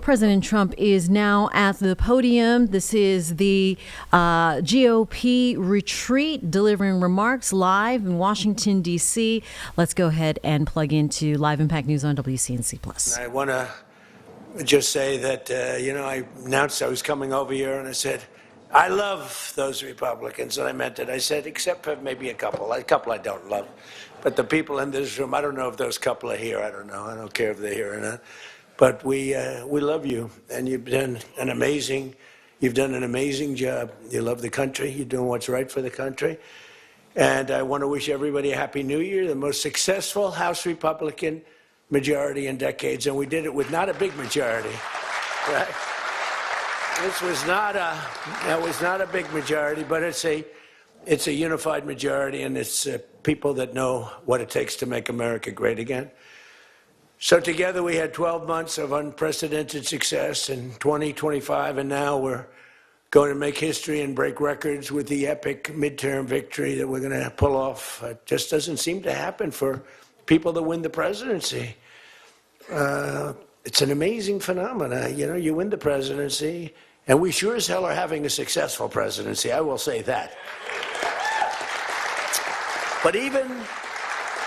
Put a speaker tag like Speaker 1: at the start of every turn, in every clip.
Speaker 1: President Trump is now at the podium. This is the GOP retreat, delivering remarks live in Washington, D.C. Let's go ahead and plug into Live Impact News on WCNC+.
Speaker 2: I want to just say that, I announced I was coming over here, and I said, I love those Republicans, and I meant it. I said, except for maybe a couple I don't love. But the people in this room, I don't know if those couple are here. I don't know. I don't care if they're here or not. But we love you, and you've done an amazing job. You love the country. You're doing what's right for the country. And I want to wish everybody a Happy New Year, the most successful House Republican majority in decades. And we did it with not a big majority, right? That was not a big majority, but it's a unified majority, and it's people that know what it takes to make America great again. So together we had 12 months of unprecedented success in 2025, and now we're going to make history and break records with the epic midterm victory that we're going to pull off. It just doesn't seem to happen for people that win the presidency. It's an amazing phenomenon. You win the presidency, and we sure as hell are having a successful presidency, I will say that. But even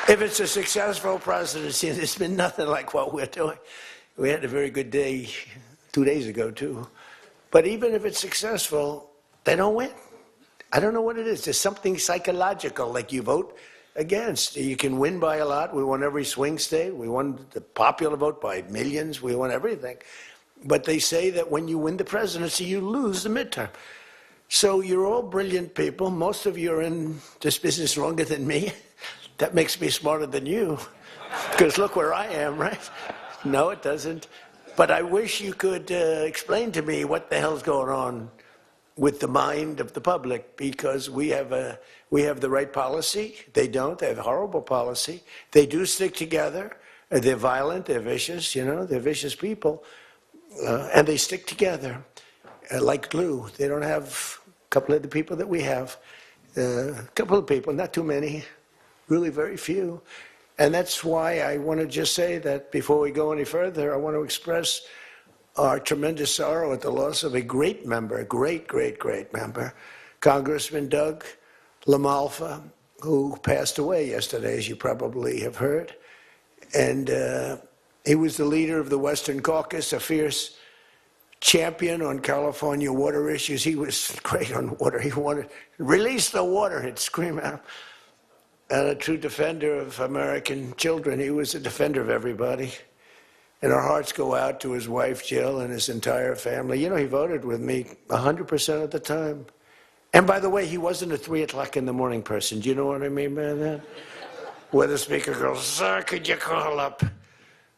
Speaker 2: if it's a successful presidency, there's been nothing like what we're doing. We had a very good day 2 days ago, too. But even if it's successful, they don't win. I don't know what it is. There's something psychological, like you vote against. You can win by a lot. We won every swing state. We won the popular vote by millions. We won everything. But they say that when you win the presidency, you lose the midterm. So you're all brilliant people. Most of you are in this business longer than me. That makes me smarter than you, because look where I am, right? No, it doesn't. But I wish you could explain to me what the hell's going on with the mind of the public, because we have the right policy. They don't. They have horrible policy. They do stick together. They're violent. They're vicious. They're vicious people, and they stick together like glue. They don't have a couple of the people that we have. A couple of people, not too many. Really very few. And that's why I want to just say that before we go any further, I want to express our tremendous sorrow at the loss of a great member, a great member, Congressman Doug LaMalfa, who passed away yesterday, as you probably have heard. And he was the leader of the Western Caucus, a fierce champion on California water issues. He was great on water. He wanted to release the water, he'd scream at him. And a true defender of American children. He was a defender of everybody. And our hearts go out to his wife, Jill, and his entire family. He voted with me 100% of the time. And by the way, he wasn't a 3 o'clock in the morning person. Do you know what I mean by that? Where the speaker goes, sir, could you call up?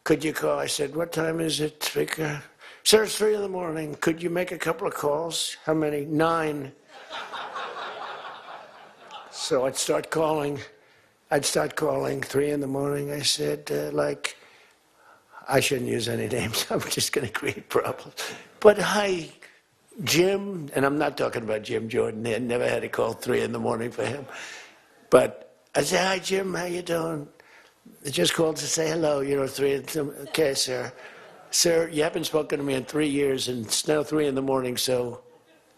Speaker 2: Could you call? I said, what time is it, speaker? Sir, it's 3 in the morning. Could you make a couple of calls? How many? 9. So I'd start calling 3 in the morning. I said, I shouldn't use any names. I'm just going to create problems. But hi, Jim, and I'm not talking about Jim Jordan. I never had a call 3 in the morning for him. But I said, hi, Jim, how you doing? I just called to say hello, 3 in the morning. Okay, sir. Sir, you haven't spoken to me in 3 years, and it's now 3 in the morning, so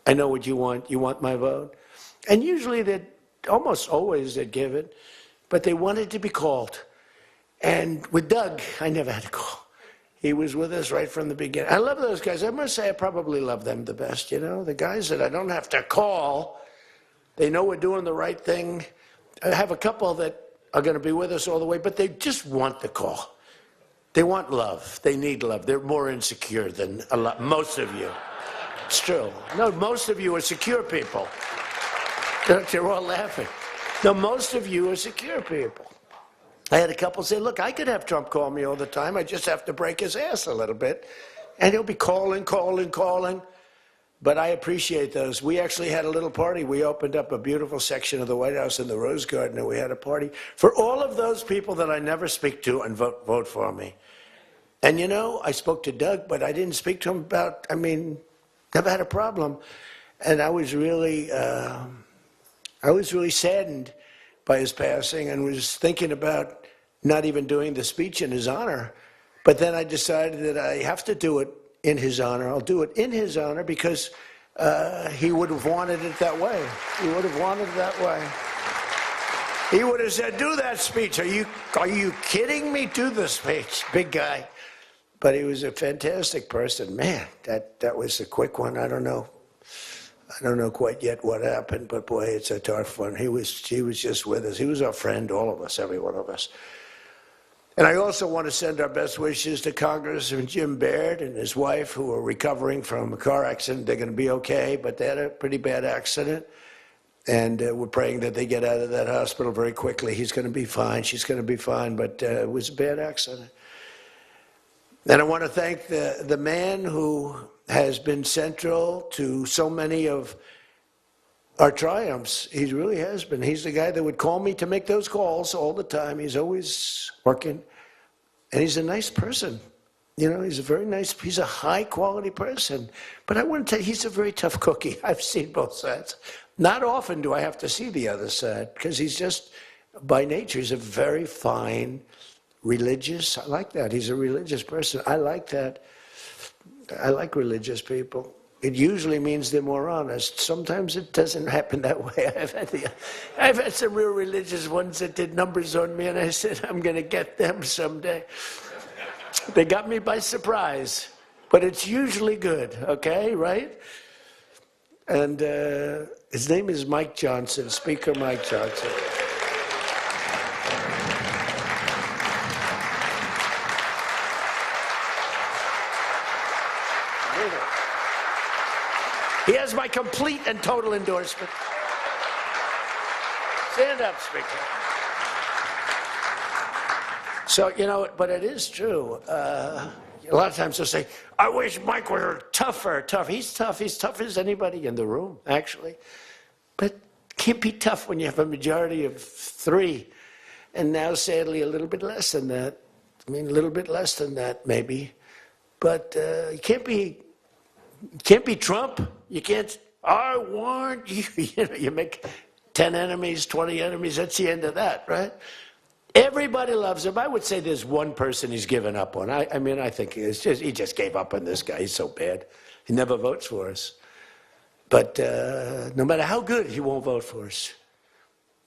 Speaker 2: I know what you want. You want my vote? And usually almost always they'd give it. But they wanted to be called. And with Doug, I never had a call. He was with us right from the beginning. I love those guys. I must say I probably love them the best, the guys that I don't have to call. They know we're doing the right thing. I have a couple that are going to be with us all the way, but they just want the call. They want love. They need love. They're more insecure than most of you. It's true. No, most of you are secure people. They're all laughing. No, most of you are secure people. I had a couple say, look, I could have Trump call me all the time. I just have to break his ass a little bit. And he'll be calling. But I appreciate those. We actually had a little party. We opened up a beautiful section of the White House in the Rose Garden, and we had a party for all of those people that I never speak to and vote for me. And I spoke to Doug, but I didn't speak to him never had a problem. And I was really saddened by his passing, and was thinking about not even doing the speech in his honor. But then I decided that I have to do it in his honor. I'll do it in his honor because he would have wanted it that way. He would have wanted it that way. He would have said, do that speech. Are you kidding me? Do the speech, big guy. But he was a fantastic person. Man, that was a quick one. I don't know quite yet what happened, but boy, it's a tough one. He was just with us. He was our friend, all of us, every one of us. And I also want to send our best wishes to Congressman Jim Baird and his wife, who are recovering from a car accident. They're going to be okay, but they had a pretty bad accident. And we're praying that they get out of that hospital very quickly. He's going to be fine. She's going to be fine, but it was a bad accident. And I want to thank the man who has been central to so many of our triumphs. He really has been. He's the guy that would call me to make those calls all the time. He's always working. And he's a nice person. You know, he's a high-quality person. But I want to tell you, he's a very tough cookie. I've seen both sides. Not often do I have to see the other side, because he's just, by nature, he's a very fine, religious. I like that. He's a religious person. I like that. I like religious people. It usually means they're more honest. Sometimes it doesn't happen that way. I've had some real religious ones that did numbers on me, and I said, I'm going to get them someday. They got me by surprise. But it's usually good, okay, right? And his name is Mike Johnson, Speaker Mike Johnson. He has my complete and total endorsement. Stand up, Speaker. So, you know, but it is true. A lot of times they'll say, I wish Mike were tougher. He's tough. He's tough as anybody in the room, actually. But can't be tough when you have a majority of 3. And now, sadly, a little bit less than that. I mean, a little bit less than that, maybe. But you can't be Trump. You can't, I want you. You know, you make 10 enemies, 20 enemies. That's the end of that, right? Everybody loves him. I would say there's one person he's given up on. I mean, I think he just gave up on this guy. He's so bad. He never votes for us. But no matter how good, he won't vote for us.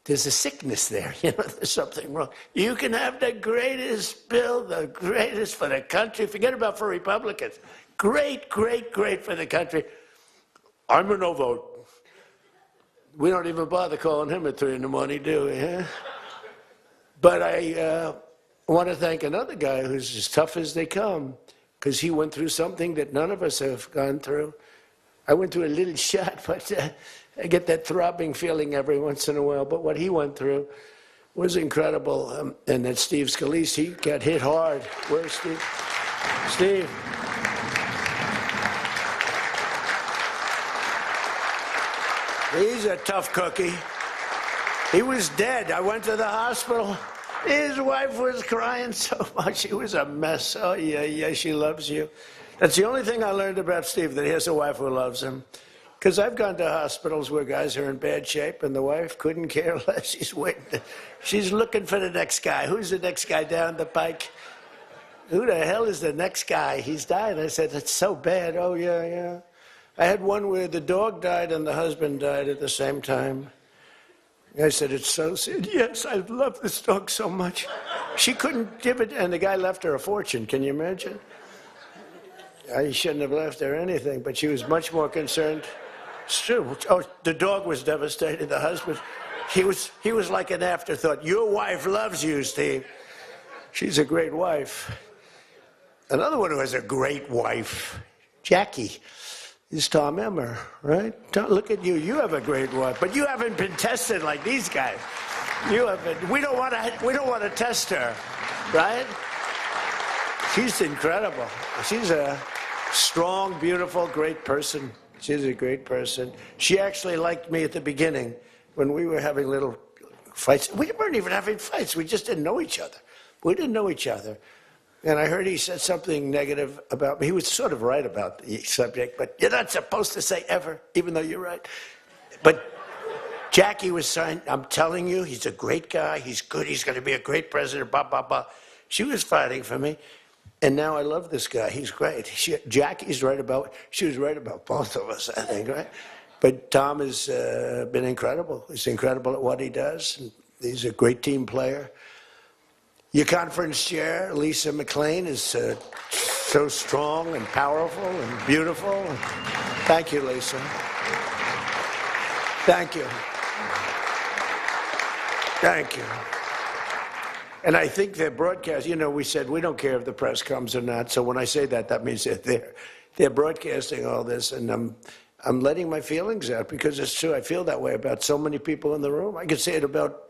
Speaker 2: There's a sickness there. You know, there's something wrong. You can have the greatest bill, the greatest for the country. Forget about for Republicans. Great, great, great for the country. I'm a no vote. We don't even bother calling him at 3 in the morning, do we? Huh? But I want to thank another guy who's as tough as they come, because he went through something that none of us have gone through. I went through a little shot, but I get that throbbing feeling every once in a while. But what he went through was incredible. And that Steve Scalise, he got hit hard. Where's Steve? Steve. He's a tough cookie. He was dead. I went to the hospital. His wife was crying so much. She was a mess. Oh, yeah, she loves you. That's the only thing I learned about Steve, that he has a wife who loves him. Because I've gone to hospitals where guys are in bad shape, and the wife couldn't care less. She's waiting. She's looking for the next guy. Who's the next guy down the pike? Who the hell is the next guy? He's dying. I said, that's so bad. Oh, yeah. I had one where the dog died and the husband died at the same time. I said, it's so sad. Yes, I love this dog so much. She couldn't give it, and the guy left her a fortune. Can you imagine? I shouldn't have left her anything, but she was much more concerned. It's true. Oh, the dog was devastated. The husband, he was like an afterthought. Your wife loves you, Steve. She's a great wife. Another one who has a great wife, Jackie, is Tom Emmer, right? Look at you. You have a great wife, but you haven't been tested like these guys. You haven't. We don't want to test her, right? She's incredible. She's a strong, beautiful, great person. She's a great person. She actually liked me at the beginning when we were having little fights. We weren't even having fights. We just didn't know each other. We didn't know each other. And I heard he said something negative about me. He was sort of right about the subject, but you're not supposed to say ever, even though you're right. But Jackie was saying, I'm telling you, he's a great guy. He's good. He's going to be a great president, blah, blah, blah. She was fighting for me. And now I love this guy. He's great. Jackie's right about, she was right about both of us, I think, right? But Tom has been incredible. He's incredible at what he does. He's a great team player. Your conference chair, Lisa McLean, is so strong and powerful and beautiful. Thank you, Lisa. Thank you. Thank you. And I think their broadcast, you know, we said we don't care if the press comes or not. So when I say that, that means that they're broadcasting all this, and I'm letting my feelings out because it's true. I feel that way about so many people in the room. I could say it about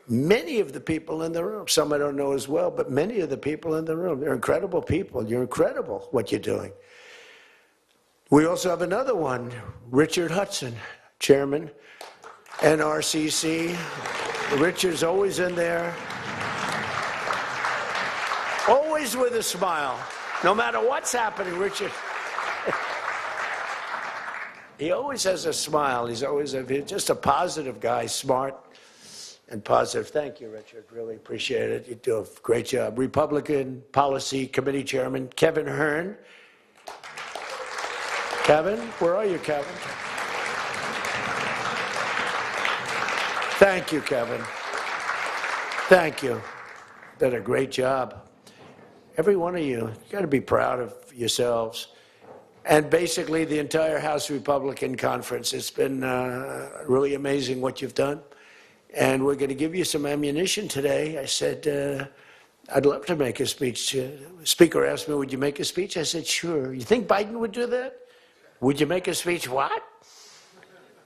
Speaker 2: many of the people in the room. Some I don't know as well, but many of the people in the room. They're incredible people. You're incredible what you're doing. We also have another one, Richard Hudson, Chairman, NRCC. Richard's always in there. Always with a smile. No matter what's happening, Richard. He always has a smile. He's just a positive guy, smart and positive. Thank you, Richard. Really appreciate it. You do a great job. Republican Policy Committee Chairman, Kevin Hern. Kevin, where are you, Kevin? Thank you, Kevin. Thank you. Did a great job. Every one of you got to be proud of yourselves. And basically the entire House Republican Conference. It's been really amazing what you've done. And we're going to give you some ammunition today. I said, I'd love to make a speech. Speaker asked me, would you make a speech? I said, sure. You think Biden would do that? Would you make a speech? What?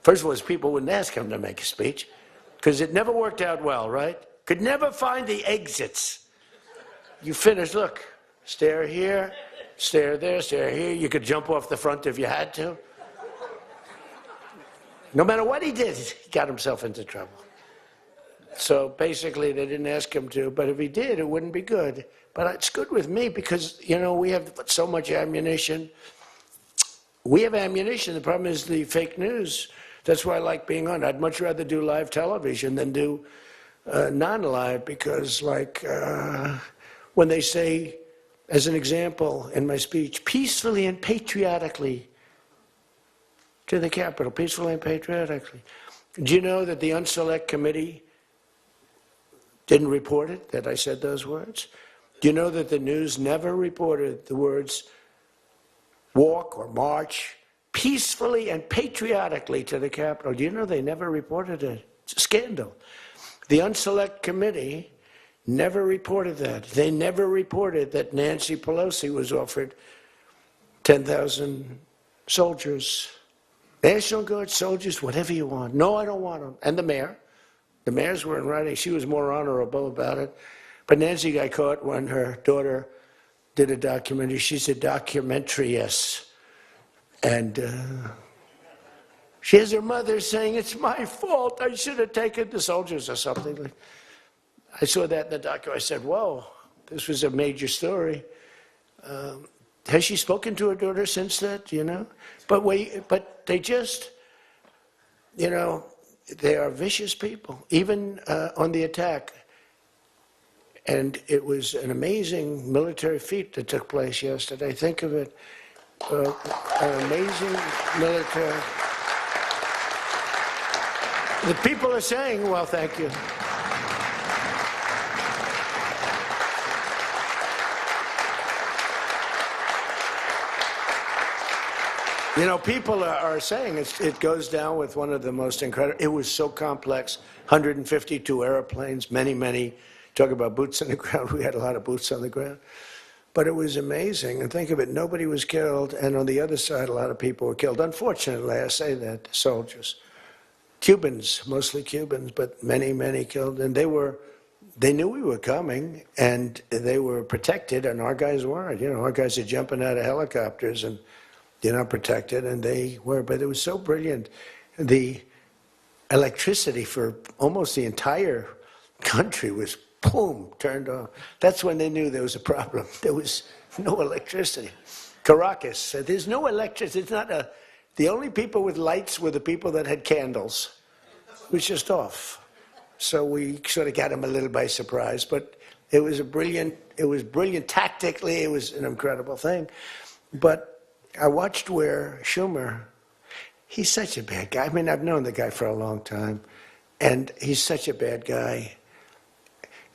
Speaker 2: First of all, people wouldn't ask him to make a speech because it never worked out well, right? Could never find the exits. You finish, look, stare here, stare there, stare here. You could jump off the front if you had to. No matter what he did, he got himself into trouble. So basically, they didn't ask him to, but if he did, it wouldn't be good. But it's good with me because, you know, we have so much ammunition. We have ammunition. The problem is the fake news. That's why I like being on. I'd much rather do live television than do non-live because, like, when they say, as an example in my speech, peacefully and patriotically to the Capitol, peacefully and patriotically. Do you know that the Unselect Committee didn't report it, that I said those words? Do you know that the news never reported the words walk or march peacefully and patriotically to the Capitol? Do you know they never reported it? It's a scandal. The Unselect Committee never reported that. They never reported that Nancy Pelosi was offered 10,000 soldiers, National Guard soldiers, whatever you want. No, I don't want them. And the mayor. The mayors were in writing. She was more honorable about it. But Nancy got caught when her daughter did a documentary. She's a documentariist. And she has her mother saying, it's my fault. I should have taken the soldiers or something. I saw that in the documentary. I said, whoa, this was a major story. Has she spoken to her daughter since that, you know? But they just, you know, they are vicious people, even on the attack. And it was an amazing military feat that took place yesterday. Think of it, an amazing military. The people are saying, well, thank you. You know, people are saying it goes down with one of the most incredible. It was so complex, 152 airplanes, many, talk about boots on the ground. We had a lot of boots on the ground. But it was amazing. And think of it, nobody was killed. And on the other side, a lot of people were killed. Unfortunately, I say that, soldiers. Cubans, mostly Cubans, but many killed. And they knew we were coming, and they were protected, and our guys weren't. You know, our guys are jumping out of helicopters, and they're not protected, and they were. But it was so brilliant. The electricity for almost the entire country was, boom, turned off. That's when they knew there was a problem. There was no electricity. Caracas said, there's no electricity. It's not a... The only people with lights were the people that had candles. It was just off. So we sort of got them a little by surprise, but It was brilliant tactically. It was an incredible thing. But I watched where Schumer, he's such a bad guy. I mean, I've known the guy for a long time, and he's such a bad guy.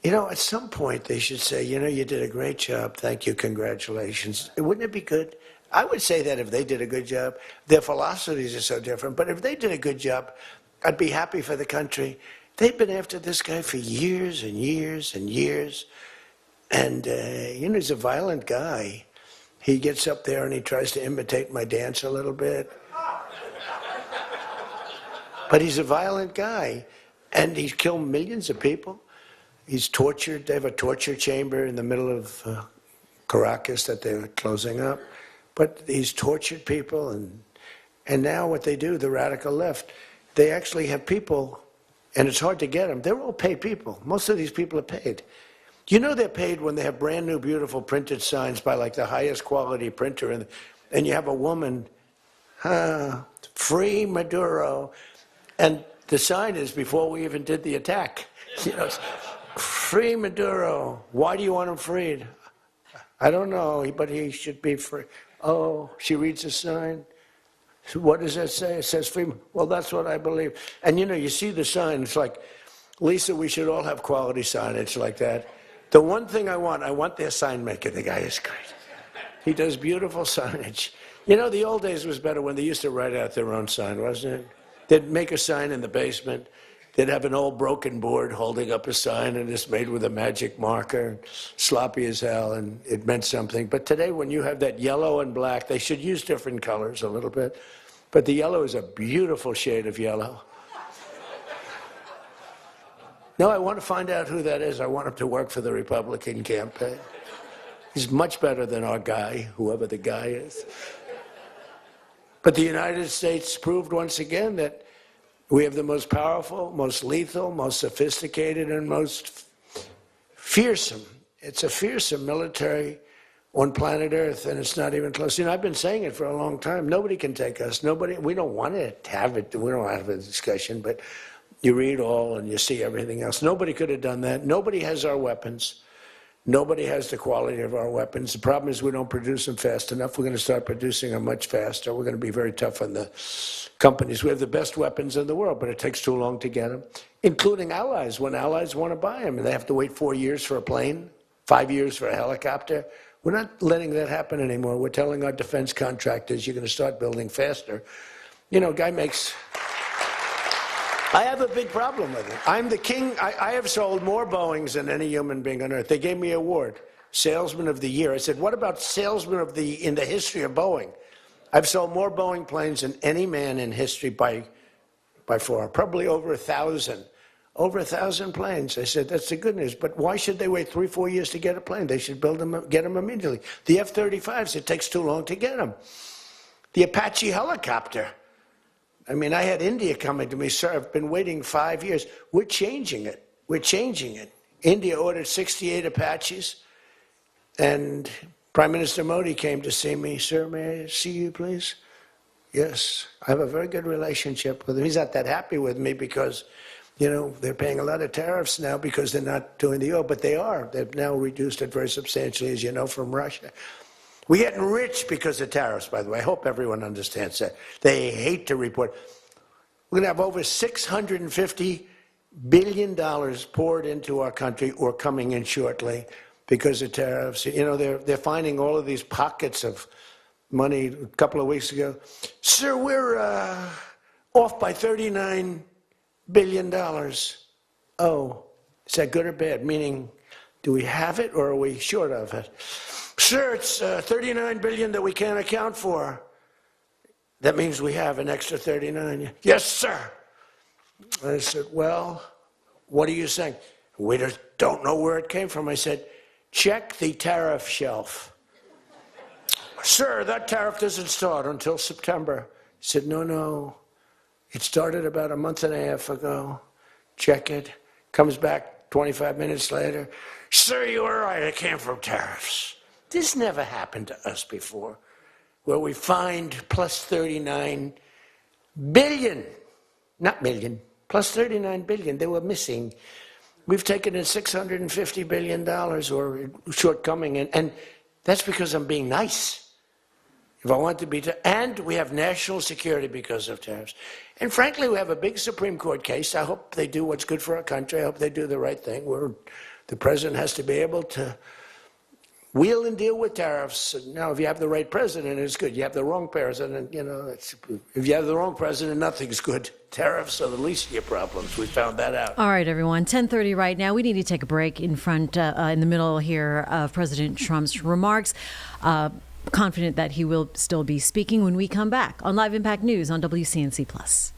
Speaker 2: You know, at some point they should say, you know, you did a great job. Thank you. Congratulations. Wouldn't it be good? I would say that if they did a good job. Their philosophies are so different. But if they did a good job, I'd be happy for the country. They've been after this guy for years and years and years. And, you know, he's a violent guy. He gets up there and he tries to imitate my dance a little bit. But he's a violent guy. And he's killed millions of people. He's tortured. They have a torture chamber in the middle of Caracas that they're closing up. But he's tortured people. And now what they do, the radical left, they actually have people, and it's hard to get them. They're all paid people. Most of these people are paid. You know they're paid when they have brand new, beautiful printed signs by like the highest quality printer, and you have a woman, free Maduro, and the sign is before we even did the attack. You know, free Maduro. Why do you want him freed? I don't know, but he should be free. Oh, she reads the sign. So what does that say? It says free. Well, that's what I believe. And you know, you see the sign. It's like, Lisa, we should all have quality signage like that. The one thing I want their sign maker. The guy is great. He does beautiful signage. You know, the old days was better when they used to write out their own sign, wasn't it? They'd make a sign in the basement. They'd have an old broken board holding up a sign, and it's made with a magic marker, sloppy as hell, and it meant something. But today, when you have that yellow and black, they should use different colors a little bit. But the yellow is a beautiful shade of yellow. No, I want to find out who that is. I want him to work for the Republican campaign. He's much better than our guy, whoever the guy is. But the United States proved once again that we have the most powerful, most lethal, most sophisticated, and most fearsome. It's a fearsome military on planet Earth, and it's not even close. You know, I've been saying it for a long time. Nobody can take us. Nobody. We don't want to have it. We don't have a discussion, but you read all and you see everything else. Nobody could have done that. Nobody has our weapons. Nobody has the quality of our weapons. The problem is we don't produce them fast enough. We're going to start producing them much faster. We're going to be very tough on the companies. We have the best weapons in the world, but it takes too long to get them, including allies, when allies want to buy them. And they have to wait 4 years for a plane, 5 years for a helicopter. We're not letting that happen anymore. We're telling our defense contractors, you're going to start building faster. You know, guy makes... I have a big problem with it. I'm the king. I have sold more Boeings than any human being on earth. They gave me an award, Salesman of the Year. I said, what about Salesman of the in the history of Boeing? I've sold more Boeing planes than any man in history by far, probably over 1,000. Over 1,000 planes. I said, that's the good news. But why should they wait 3-4 years to get a plane? They should build them, get them immediately. The F-35s, it takes too long to get them. The Apache helicopter. I mean, I had India coming to me, sir, I've been waiting 5 years. We're changing it. We're changing it. India ordered 68 Apaches, and Prime Minister Modi came to see me. Sir, may I see you, please? Yes. I have a very good relationship with him. He's not that happy with me because, you know, they're paying a lot of tariffs now because they're not doing the oil, but they are. They've now reduced it very substantially, as you know, from Russia. We're getting rich because of tariffs, by the way. I hope everyone understands that. They hate to report. We're going to have over $650 billion poured into our country or coming in shortly because of tariffs. You know, they're finding all of these pockets of money. A couple of weeks ago, sir, we're off by $39 billion. Oh, is that good or bad? Meaning, do we have it or are we short of it? Sir, it's $39 billion that we can't account for. That means we have an extra 39. Yes, sir. I said, well, what are you saying? We just don't know where it came from. I said, check the tariff shelf. Sir, that tariff doesn't start until September. He said, no. It started about a month and a half ago. Check it. Comes back 25 minutes later. Sir, you were right. It came from tariffs. This never happened to us before, where we find plus 39 billion, not million, plus 39 billion. They were missing We've taken in $650 billion or shortcoming, and that's because I'm being nice. If I want to be, and we have national security because of tariffs. And frankly, we have a big Supreme Court case. I hope they do what's good for our country. I hope they do the right thing. The president has to be able to wheel and deal with tariffs. Now, if you have the right president, it's good. You have the wrong president, if you have the wrong president, nothing's good. Tariffs are the least of your problems. We found that out.
Speaker 1: All right, everyone. 10:30 right now. We need to take a break in the middle here of President Trump's remarks. Confident that he will still be speaking when we come back on Live Impact News on WCNC Plus.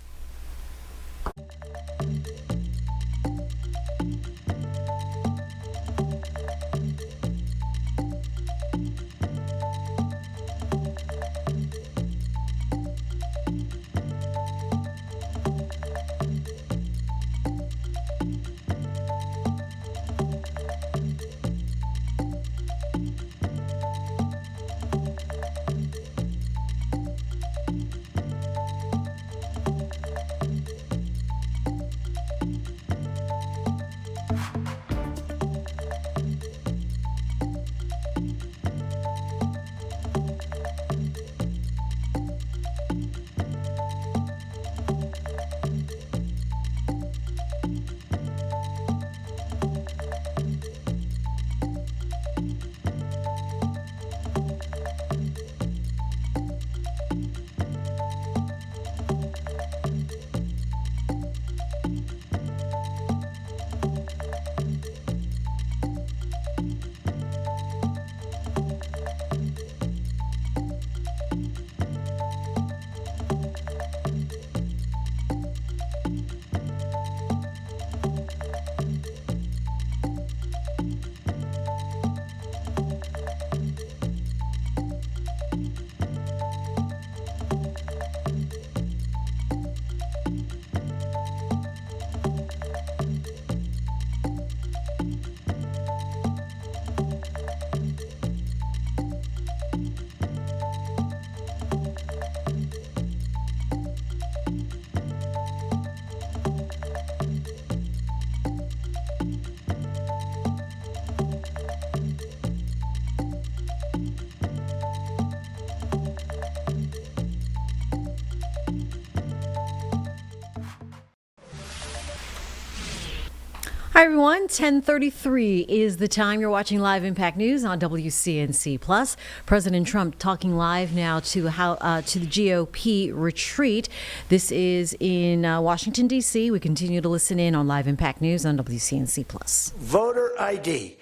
Speaker 1: Hi, everyone. 10:33 is the time. You're watching Live Impact News on WCNC Plus. President Trump talking live now to the GOP retreat. This is in Washington, D.C. We continue to listen in on Live Impact News on WCNC Plus.
Speaker 2: Voter ID.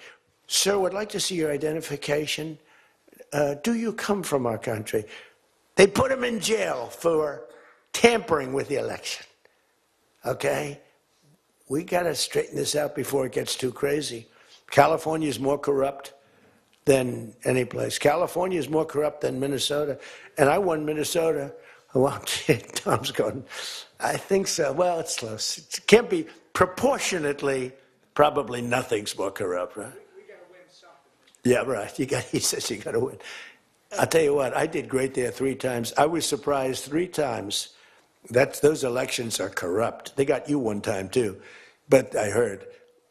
Speaker 2: Sir, would like to see your identification. Do you come from our country? They put him in jail for tampering with the election. Okay? We got to straighten this out before it gets too crazy. California is more corrupt than any place. California is more corrupt than Minnesota. And I won Minnesota. Well, Tom's going, I think so. Well, it's close. It can't be proportionately, probably nothing's more corrupt, right? We got to win something. Yeah, right. He says you got to win. I'll tell you what, I did great there 3 times. I was surprised 3 times. Those elections are corrupt. They got you one time, too. But I heard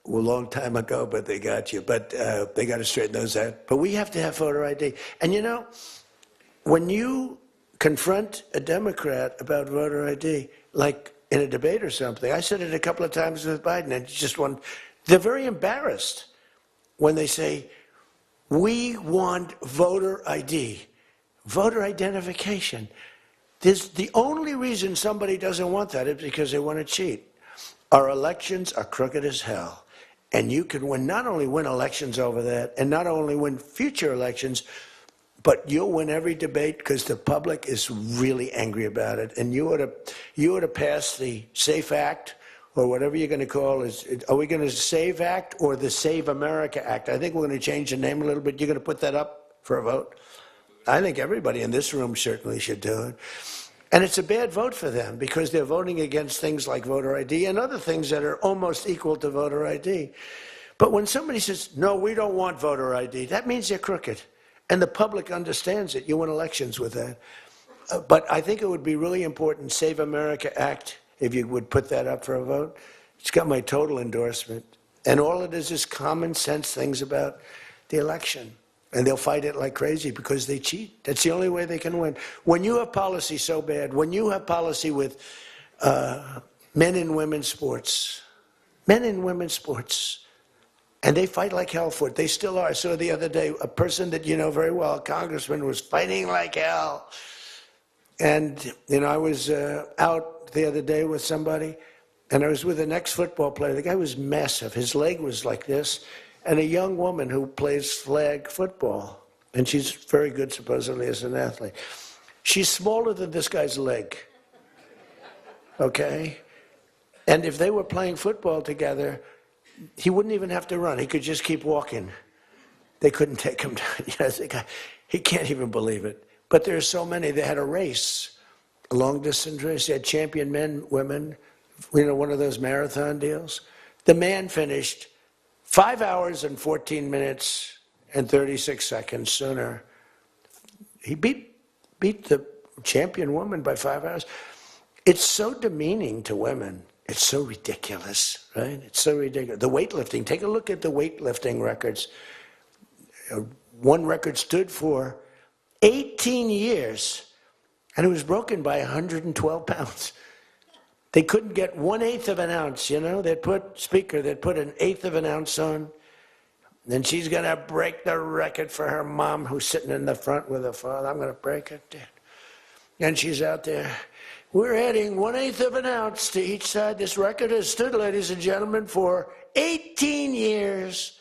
Speaker 2: a long time ago, but they got you. But they got to straighten those out. But we have to have voter ID. And you know, when you confront a Democrat about voter ID, like in a debate or something, I said it a couple of times with Biden, and they're very embarrassed when they say, we want voter ID, voter identification. The only reason somebody doesn't want that is because they want to cheat. Our elections are crooked as hell. And you can not only win elections over that, and not only win future elections, but you'll win every debate because the public is really angry about it. And you ought to pass the SAFE Act, or whatever you're going to call it. Are we going to SAVE Act or the Save America Act? I think we're going to change the name a little bit. You're going to put that up for a vote? I think everybody in this room certainly should do it. And it's a bad vote for them because they're voting against things like voter ID and other things that are almost equal to voter ID. But when somebody says, no, we don't want voter ID, that means they're crooked. And the public understands it. You win elections with that. But I think it would be really important, Save America Act, if you would put that up for a vote. It's got my total endorsement. And all it is common sense things about the election. And they'll fight it like crazy because they cheat. That's the only way they can win. When you have policy so bad, when you have policy with men and women's sports, and they fight like hell for it. They still are. I saw the other day a person that you know very well, a congressman, was fighting like hell. And, I was out the other day with somebody, and I was with an ex-football player. The guy was massive. His leg was like this. And a young woman who plays flag football. And she's very good, supposedly, as an athlete. She's smaller than this guy's leg. Okay? And if they were playing football together, he wouldn't even have to run. He could just keep walking. They couldn't take him down. He can't even believe it. But there's so many. They had a race, a long-distance race. They had champion men, women, one of those marathon deals. The man finished 5 hours and 14 minutes and 36 seconds sooner. He beat the champion woman by 5 hours. It's so demeaning to women. It's so ridiculous, right? It's so ridiculous. The weightlifting, take a look at the weightlifting records. One record stood for 18 years, and it was broken by 112 pounds. They couldn't get 1/8 of an ounce, They'd put an eighth of an ounce on. Then she's going to break the record for her mom, who's sitting in the front with her father. I'm going to break it, Dad. And she's out there. We're adding 1/8 of an ounce to each side. This record has stood, ladies and gentlemen, for 18 years.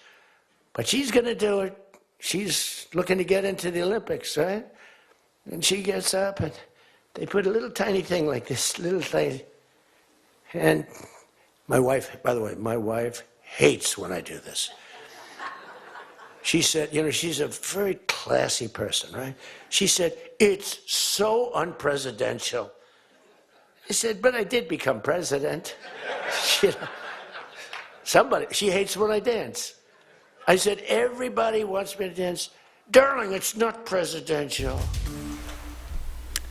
Speaker 2: But she's going to do it. She's looking to get into the Olympics, right? And she gets up, and they put a little tiny thing like this, little thing. And my wife, by the way, my wife hates when I do this. She said, she's a very classy person, right? She said, it's so unpresidential. I said, but I did become president. She hates when I dance. I said, everybody wants me to dance. Darling, it's not presidential.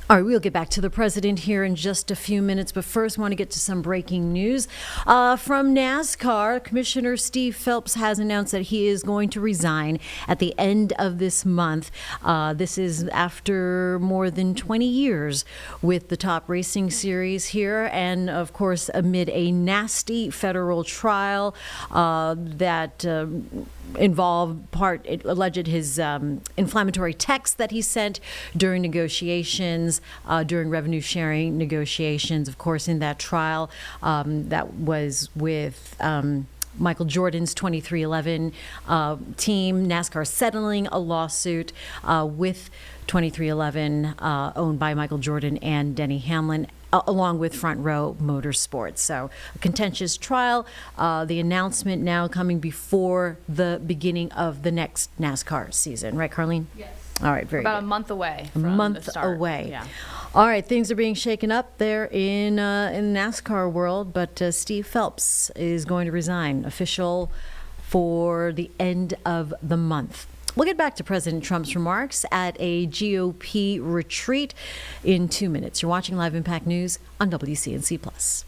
Speaker 1: All right, we'll get back to the president here in just a few minutes, but first, want to get to some breaking news. From NASCAR, Commissioner Steve Phelps has announced that he is going to resign at the end of this month. This is after more than 20 years with the top racing series here, and of course, amid a nasty federal trial that alleged his inflammatory text that he sent during negotiations, during revenue sharing negotiations. Of course, in that trial that was with Michael Jordan's 2311 team, NASCAR settling a lawsuit with 2311 owned by Michael Jordan and Denny Hamlin, along with Front Row Motorsports. So a contentious trial. The announcement now coming before the beginning of the next NASCAR season. Right, Carlene?
Speaker 3: Yes.
Speaker 1: All right, very
Speaker 3: About
Speaker 1: good.
Speaker 3: a month away.
Speaker 1: A month
Speaker 3: the start.
Speaker 1: away.
Speaker 3: Yeah.
Speaker 1: All right, things are being shaken up there in NASCAR world, but Steve Phelps is going to resign, official for the end of the month. We'll get back to President Trump's remarks at a GOP retreat in 2 minutes. You're watching Live Impact News on WCNC Plus.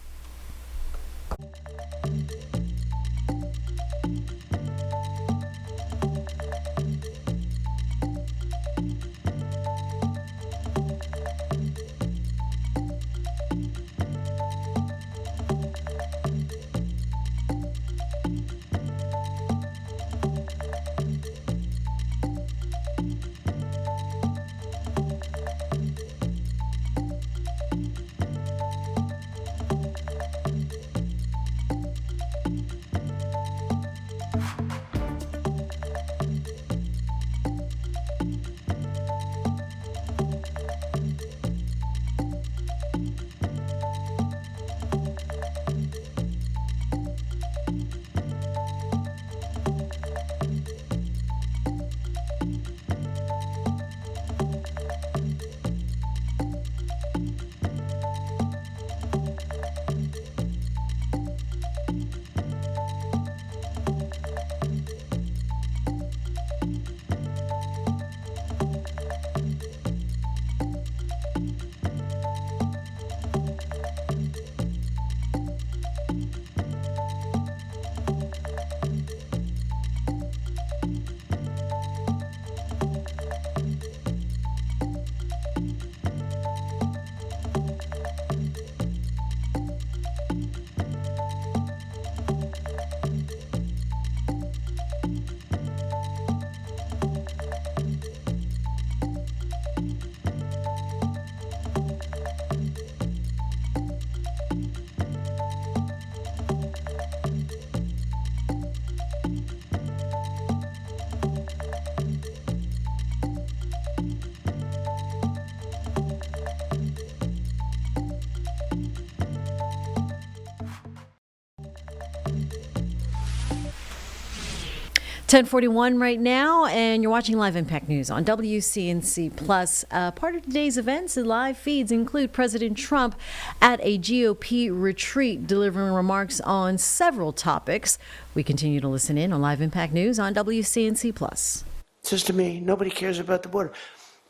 Speaker 1: 10:41 right now, and you're watching Live Impact News on WCNC Plus. Part of today's events and live feeds include President Trump at a GOP retreat delivering remarks on several topics. We continue to listen in on Live Impact News on WCNC Plus.
Speaker 2: It says to me, nobody cares about the border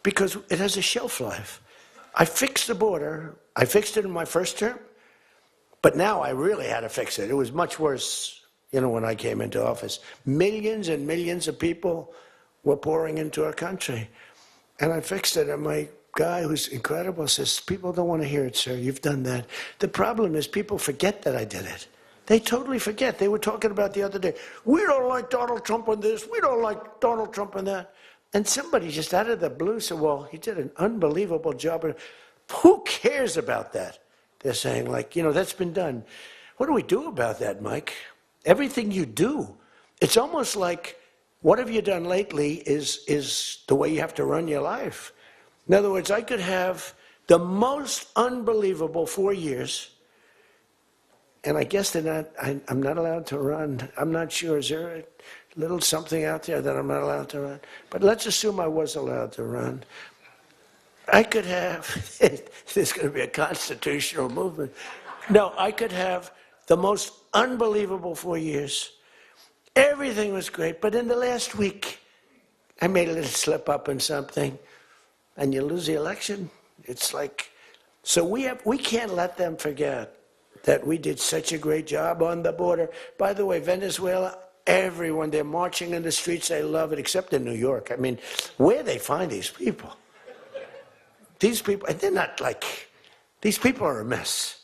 Speaker 2: because it has a shelf life. I fixed the border. I fixed it in my first term, but now I really had to fix it. It was much worse. When I came into office, millions and millions of people were pouring into our country. And I fixed it. And my guy, who's incredible, says, people don't want to hear it, sir. You've done that. The problem is people forget that I did it. They totally forget. They were talking about the other day, we don't like Donald Trump on this. We don't like Donald Trump on that. And somebody just out of the blue said, well, he did an unbelievable job. Who cares about that? They're saying, that's been done. What do we do about that, Mike? Everything you do, it's almost like what have you done lately is the way you have to run your life. In other words, I could have the most unbelievable 4 years, and I guess I'm not allowed to run. I'm not sure. Is there a little something out there that I'm not allowed to run? But let's assume I was allowed to run. I could have, there's going to be a constitutional movement. No, I could have the most unbelievable 4 years. Everything was great, but in the last week, I made a little slip up in something, and you lose the election. It's like, so we can't let them forget that we did such a great job on the border. By the way, Venezuela, everyone, they're marching in the streets, they love it, except in New York. I mean, where they find these people? These people, and they're not these people are a mess.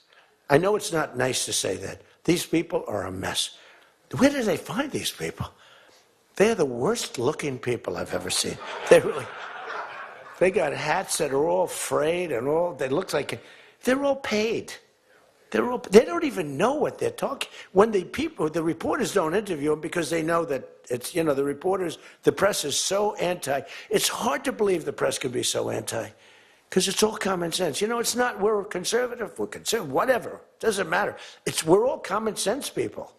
Speaker 2: I know it's not nice to say that. These people are a mess. Where do they find these people? They're the worst looking people I've ever seen. They got hats that are all frayed and they look like, they're all paid. They don't even know what they're talking. When the reporters don't interview them because they know that it's, the press is so anti. It's hard to believe the press could be so anti. Because it's all common sense. It's not we're conservative, whatever. Doesn't matter. We're all common sense people.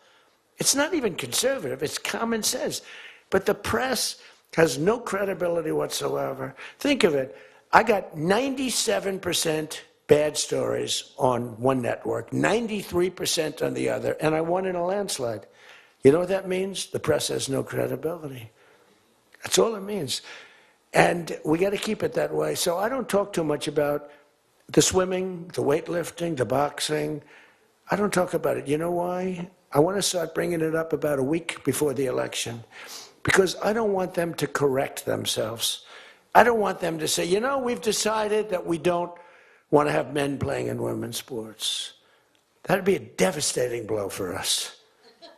Speaker 2: It's not even conservative, it's common sense. But the press has no credibility whatsoever. Think of it. I got 97% bad stories on one network, 93% on the other, and I won in a landslide. You know what that means? The press has no credibility. That's all it means. And we got to keep it that way. So I don't talk too much about the swimming, the weightlifting, the boxing. I don't talk about it. You know why? I want to start bringing it up about a week before the election because I don't want them to correct themselves. I don't want them to say, we've decided that we don't want to have men playing in women's sports. That'd be a devastating blow for us.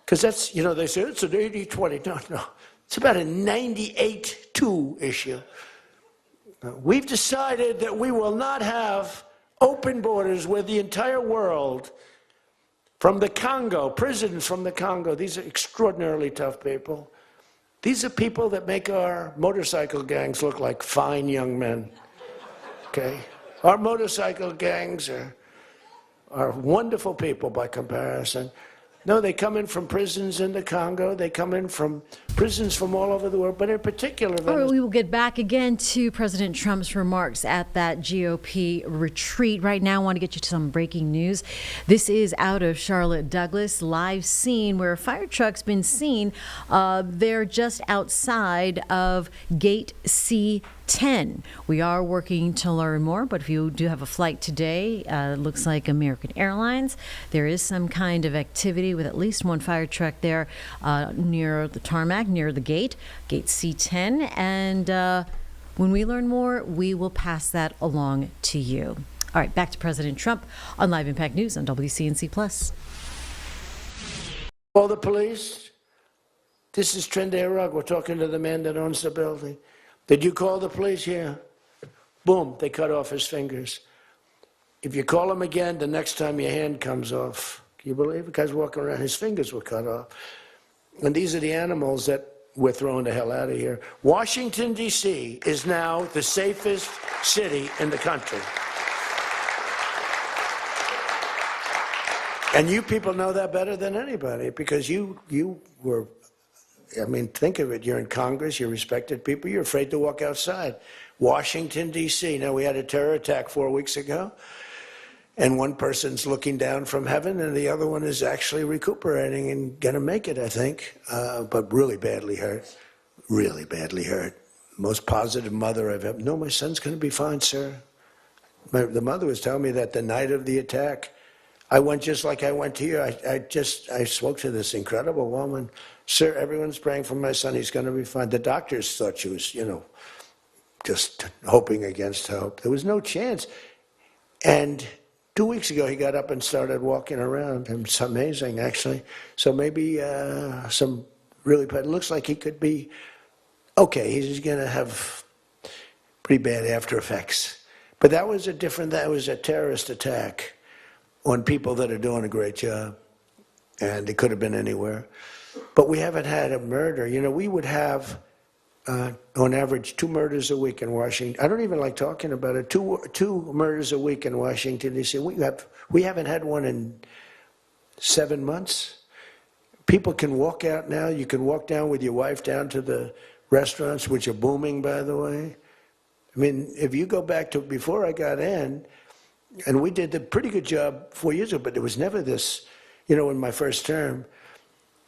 Speaker 2: Because that's, they say it's an 80-20. No. It's about a 98-2 issue. We've decided that we will not have open borders where the entire world, from the Congo, prisons from the Congo, these are extraordinarily tough people. These are people that make our motorcycle gangs look like fine young men. Okay? Our motorcycle gangs are wonderful people by comparison. No, they come in from prisons in the Congo. They come in from prisons from all over the world, but in particular...
Speaker 1: All right, we will get back again to President Trump's remarks at that GOP retreat. Right now, I want to get you to some breaking news. This is out of Charlotte Douglas, live scene where a fire truck's been seen. They're just outside of Gate C10. We are working to learn more, but if you do have a flight today, it looks like American Airlines. There is some kind of activity with at least one fire truck there near the tarmac, near the gate C10. And when we learn more, we will pass that along to you. All right, back to President Trump on Live Impact News on WCNC Plus.
Speaker 2: Call the police. This is Trende Rugg. We're talking to the man that owns the building. Did you call the police? Yeah. Boom, they cut off his fingers. If you call him again, the next time your hand comes off. Can you believe it? The guy's walking around, his fingers were cut off. And these are the animals that we're throwing the hell out of here. Washington, D.C. is now the safest city in the country. And you people know that better than anybody because you were I mean, think of it. You're in Congress, you're respected people, you're afraid to walk outside. Washington, D.C. Now, we had a terror attack 4 weeks ago, and one person's looking down from heaven, and the other one is actually recuperating and going to make it, I think, but really badly hurt. Really badly hurt. Most positive mother I've ever. No, my son's going to be fine, sir. The mother was telling me that the night of the attack, I went just like I went to you. I spoke to this incredible woman. Sir, everyone's praying for my son. He's going to be fine. The doctors thought she was, just hoping against hope. There was no chance. And 2 weeks ago, he got up and started walking around. It's amazing, actually. So maybe some really bad. It looks like he could be okay. He's going to have pretty bad after effects. But that was a terrorist attack on people that are doing a great job. And it could have been anywhere. But we haven't had a murder. We would have, on average, 2 murders a week in Washington. I don't even like talking about it. Two murders a week in Washington, D.C. We haven't had one in 7 months. People can walk out now. You can walk down with your wife down to the restaurants, which are booming, by the way. I mean, if you go back to before I got in, and we did a pretty good job 4 years ago, but there was never this, in my first term.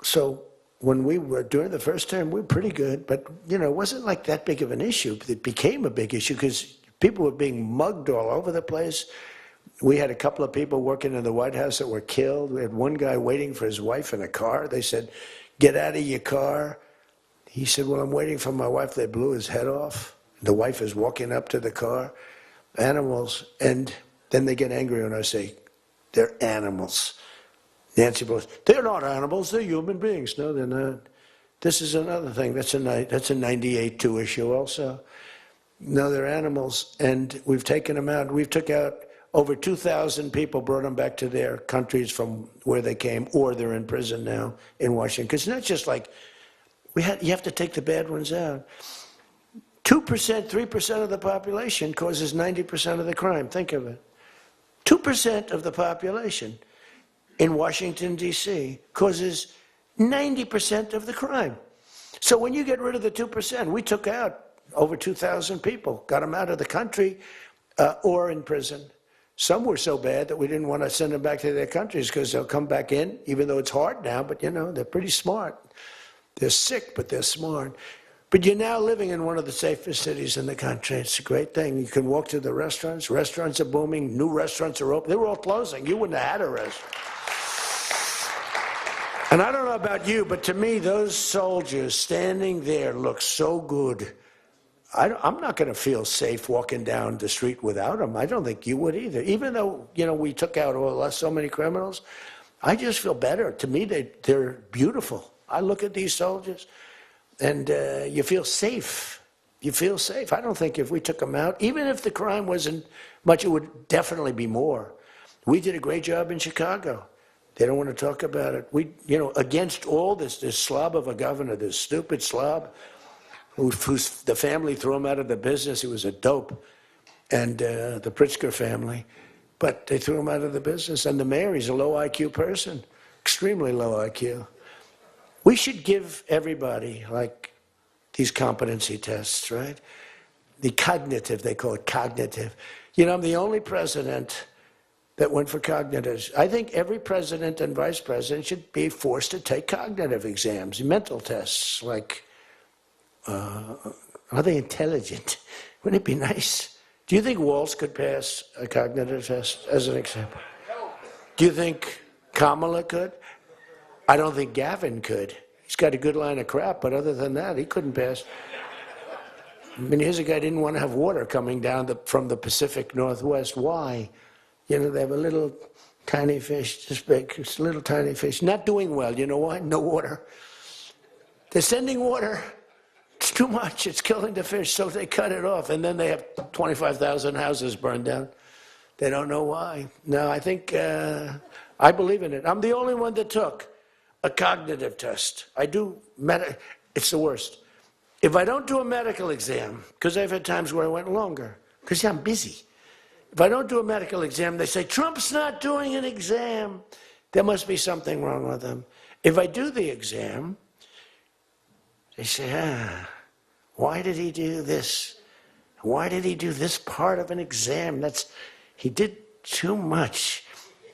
Speaker 2: So when we were during the first term, we were pretty good, but, it wasn't like that big of an issue. It became a big issue because people were being mugged all over the place. We had a couple of people working in the White House that were killed. We had one guy waiting for his wife in a car. They said, "Get out of your car." He said, "Well, I'm waiting for my wife." They blew his head off. The wife is walking up to the car. Animals. And then they get angry when I say, "They're animals." Nancy Pelosi, "They're not animals, they're human beings." No, they're not. This is another thing. That's a 98-2 issue also. No, they're animals, and we've taken them out. We've took out over 2,000 people, brought them back to their countries from where they came, or they're in prison now in Washington. Because it's not just like, you have to take the bad ones out. 2%, 3% of the population causes 90% of the crime. Think of it. 2% of the population in Washington, D.C. causes 90% of the crime. So when you get rid of the 2%, we took out over 2,000 people, got them out of the country or in prison. Some were so bad that we didn't want to send them back to their countries because they'll come back in, even though it's hard now, but they're pretty smart. They're sick, but they're smart. But you're now living in one of the safest cities in the country. It's a great thing. You can walk to the restaurants. Restaurants are booming. New restaurants are open. They were all closing. You wouldn't have had a restaurant. And I don't know about you, but to me, those soldiers standing there look so good. I'm not going to feel safe walking down the street without them. I don't think you would either. Even though, we took out so many criminals, I just feel better. To me, they're beautiful. I look at these soldiers, and you feel safe. You feel safe. I don't think if we took them out, even if the crime wasn't much, it would definitely be more. We did a great job in Chicago. They don't want to talk about it. We, against all this slob of a governor, this stupid slob, the family threw him out of the business. He was a dope, and the Pritzker family. But they threw him out of the business. And the mayor, he's a low IQ person, extremely low IQ. We should give everybody, like, these competency tests, right? The cognitive, they call it cognitive. I'm the only president that went for cognitive. I think every president and vice president should be forced to take cognitive exams, mental tests, like, are they intelligent? Wouldn't it be nice? Do you think Walz could pass a cognitive test, as an example? Do you think Kamala could? I don't think Gavin could. He's got a good line of crap, but other than that, he couldn't pass. I mean, here's a guy who didn't want to have water coming down from the Pacific Northwest. Why? They have a little tiny fish, this big, it's a little tiny fish, not doing well. You know why? No water. They're sending water. It's too much. It's killing the fish, so they cut it off, and then they have 25,000 houses burned down. They don't know why. No, I think, I believe in it. I'm the only one that took a cognitive test. It's the worst. If I don't do a medical exam, because I've had times where I went longer, because I'm busy. If I don't do a medical exam, they say, Trump's not doing an exam. There must be something wrong with him. If I do the exam, They say, why did he do this? Why did he do this part of an exam? He did too much.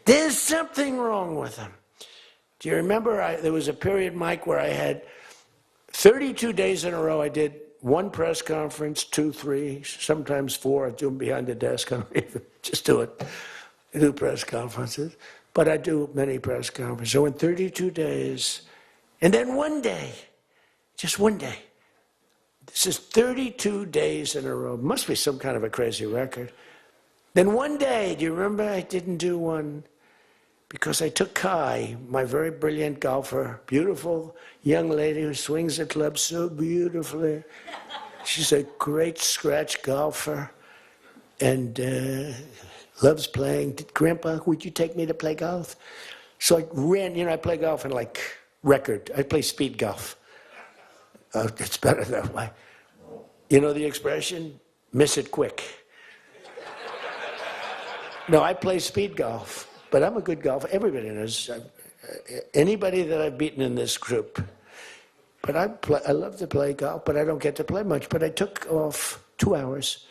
Speaker 2: There's something wrong with him. Do you remember there was a period, Mike, where I had 32 days in a row I did one press conference, 2, 3, sometimes 4. I do them behind the desk. I don't even just do it. I do press conferences. But I do many press conferences. So in 32 days, and then one day, just one day, this is 32 days in a row. Must be some kind of a crazy record. Then one day, do you remember I didn't do one? Because I took Kai, my very brilliant golfer, beautiful young lady who swings the club so beautifully. She's a great scratch golfer and loves playing. Grandpa, would you take me to play golf? So I ran, I play golf in like record. I play speed golf. It's better that way. You know the expression? Miss it quick. No, I play speed golf. But I'm a good golfer. Everybody knows. Anybody that I've beaten in this group. But I love to play golf, but I don't get to play much. But I took off 2 hours,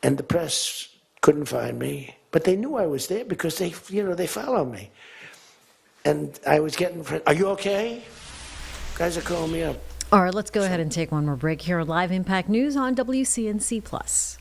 Speaker 2: and the press couldn't find me. But they knew I was there because they follow me. And I was getting, are you okay? Guys are calling me up.
Speaker 1: All right, let's go ahead and take one more break here on Live Impact News on WCNC+.